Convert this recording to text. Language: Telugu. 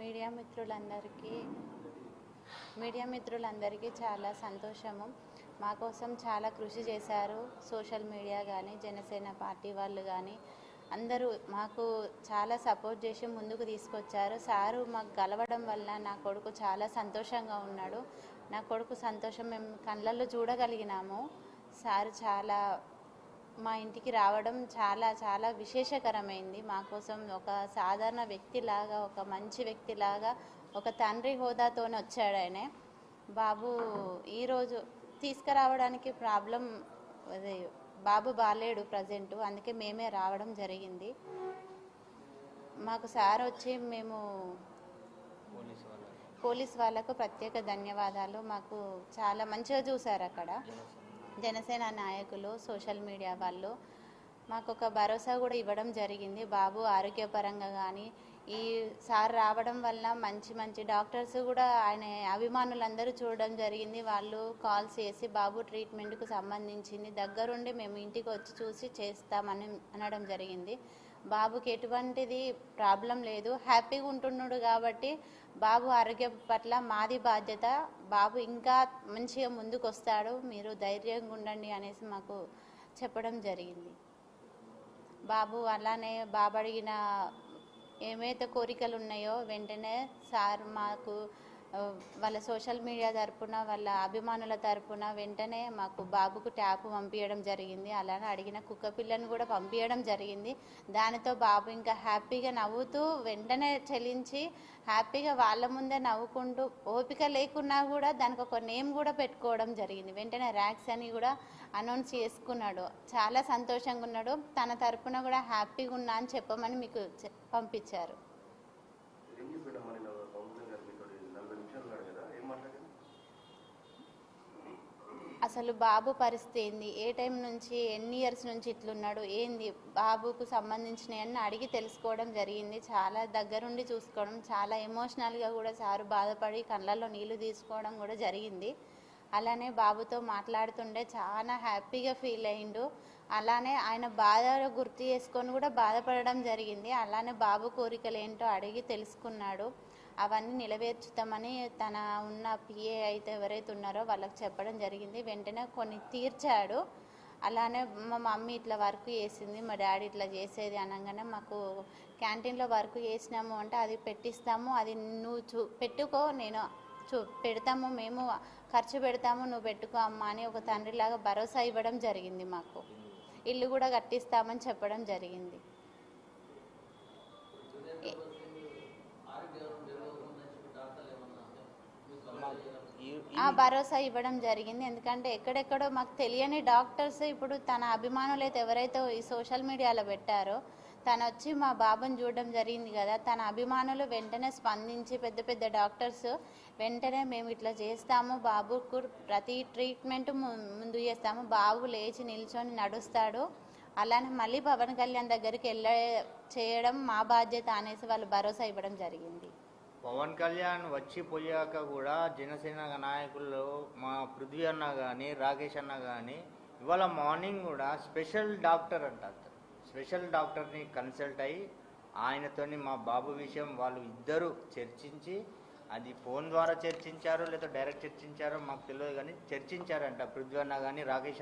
మీడియా మిత్రులందరికీ చాలా సంతోషము. మా కోసం చాలా కృషి చేశారు. సోషల్ మీడియా కానీ, జనసేన పార్టీ వాళ్ళు కానీ అందరూ మాకు చాలా సపోర్ట్ చేసి ముందుకు తీసుకొచ్చారు. సారు మాకు గెలవడం వల్ల నా కొడుకు చాలా సంతోషంగా ఉన్నాడు. నా కొడుకు సంతోషం మేము కళ్ళల్లో చూడగలిగినాము. సారు చాలా మా ఇంటికి రావడం చాలా చాలా విశేషకరమైంది. మా కోసం ఒక సాధారణ వ్యక్తిలాగా, ఒక మంచి వ్యక్తిలాగా, ఒక తండ్రి హోదాతోనే వచ్చాడు ఆయన. బాబు ఈరోజు తీసుకురావడానికి ప్రాబ్లం అదే, బాబు బాలేడు ప్రజెంటు, అందుకే మేమే రావడం జరిగింది. మాకు సార్ వచ్చి మేము పోలీస్ వాళ్ళకు ప్రత్యేక ధన్యవాదాలు. మాకు చాలా మంచిగా చూశారు అక్కడ జనసేన నాయకులు, సోషల్ మీడియా వాళ్ళు. మాకు ఒక భరోసా కూడా ఇవ్వడం జరిగింది. బాబు ఆరోగ్యపరంగా కానీ ఈ సార్ రావడం వల్ల మంచి మంచి డాక్టర్స్ కూడా ఆయన అభిమానులందరూ చూడడం జరిగింది. వాళ్ళు కాల్స్ చేసి బాబు ట్రీట్మెంట్కు సంబంధించింది దగ్గరుండి మేము ఇంటికి వచ్చి చూసి చేస్తామని అనడం జరిగింది. బాబుకి ఎటువంటిది ప్రాబ్లం లేదు, హ్యాపీగా ఉంటున్నాడు. కాబట్టి బాబు ఆరోగ్యం పట్ల మాది బాధ్యత. బాబు ఇంకా మంచిగా ముందుకు వస్తాడు, మీరు ధైర్యంగా ఉండండి అనేసి మాకు చెప్పడం జరిగింది. బాబు అలానే బాబు అడిగిన ఏమైతే కోరికలు ఉన్నాయో వెంటనే సార్ మాకు వాళ్ళ సోషల్ మీడియా తరపున, వాళ్ళ అభిమానుల తరపున వెంటనే మాకు బాబుకు ట్యాప్ పంపించడం జరిగింది. అలానే అడిగిన కుక్క పిల్లను కూడా పంపించడం జరిగింది. దానితో బాబు ఇంకా హ్యాపీగా నవ్వుతూ వెంటనే చెల్లించి హ్యాపీగా వాళ్ళ ముందే నవ్వుకుంటూ, ఓపిక లేకున్నా కూడా దానికి ఒక నేమ్ కూడా పెట్టుకోవడం జరిగింది. వెంటనే ర్యాక్స్ అని కూడా అనౌన్స్ చేసుకున్నాడు. చాలా సంతోషంగా ఉన్నాడు. తన తరపున కూడా హ్యాపీగా ఉన్నా అని చెప్పమని మీకు పంపించారు. అసలు బాబు పరిస్థితి ఏంది, ఏ టైం నుంచి ఎన్ని ఇయర్స్ నుంచి ఇట్లున్నాడు, ఏంది బాబుకు సంబంధించినవన్నీ అడిగి తెలుసుకోవడం జరిగింది. చాలా దగ్గరుండి చూసుకోవడం, చాలా ఎమోషనల్గా కూడా సారు బాధపడి కళ్ళల్లో నీళ్లు తీసుకోవడం కూడా జరిగింది. అలానే బాబుతో మాట్లాడుతుండే చాలా హ్యాపీగా ఫీల్ అయ్యిండు. అలానే ఆయన బాధ గుర్తు చేసుకొని కూడా బాధపడడం జరిగింది. అలానే బాబు కోరికలు ఏంటో అడిగి తెలుసుకున్నాడు. అవన్నీ నెరవేర్చుతామని తన ఉన్న పిఏ అయితే ఎవరైతే ఉన్నారో వాళ్ళకి చెప్పడం జరిగింది. వెంటనే కొన్ని తీర్చాడు. అలానే మా మమ్మీ ఇట్లా వర్క్ చేసింది, మా డాడీ ఇట్లా చేసేది అనగానే మాకు క్యాంటీన్లో వర్క్ చేసినాము అంటే అది పెట్టిస్తాము, అది నువ్వు పెట్టుకో, నేను పెడతాము, మేము ఖర్చు పెడతాము, నువ్వు పెట్టుకో అమ్మా అని ఒక తండ్రిలాగా భరోసా ఇవ్వడం జరిగింది. మాకు ఇల్లు కూడా కట్టిస్తామని చెప్పడం జరిగింది. భరోసా ఇవ్వడం జరిగింది. ఎందుకంటే ఎక్కడెక్కడో మాకు తెలియని డాక్టర్స్ ఇప్పుడు తన అభిమానులు అయితే ఎవరైతే ఈ సోషల్ మీడియాలో పెట్టారో తను వచ్చి మా బాబుని చూడడం జరిగింది కదా, తన అభిమానులు వెంటనే స్పందించి పెద్ద పెద్ద డాక్టర్స్ వెంటనే మేము ఇట్లా చేస్తాము, బాబుకు ప్రతి ట్రీట్మెంట్ ముందు చేస్తాము, బాబు లేచి నిల్చొని నడుస్తాడు, అలానే మళ్ళీ పవన్ కళ్యాణ్ దగ్గరికి చేయడం మా బాధ్యత అనేసి వాళ్ళు భరోసా ఇవ్వడం జరిగింది. పవన్ కళ్యాణ్ వచ్చి పోయాక కూడా జనసేన నాయకులు మా పృథ్వీ అన్న కానీ, రాకేష్ అన్న కానీ ఇవాళ మార్నింగ్ కూడా స్పెషల్ డాక్టర్ అంటారు, స్పెషల్ డాక్టర్ని కన్సల్ట్ అయ్యి ఆయనతోని మా బాబు విషయం వాళ్ళు ఇద్దరు చర్చించి, అది ఫోన్ ద్వారా చర్చించారో లేదా డైరెక్ట్ చర్చించారో మాకు తెలియదు కానీ చర్చించారంట. పృథ్వీ అన్న కానీ, రాకేష్ అన్న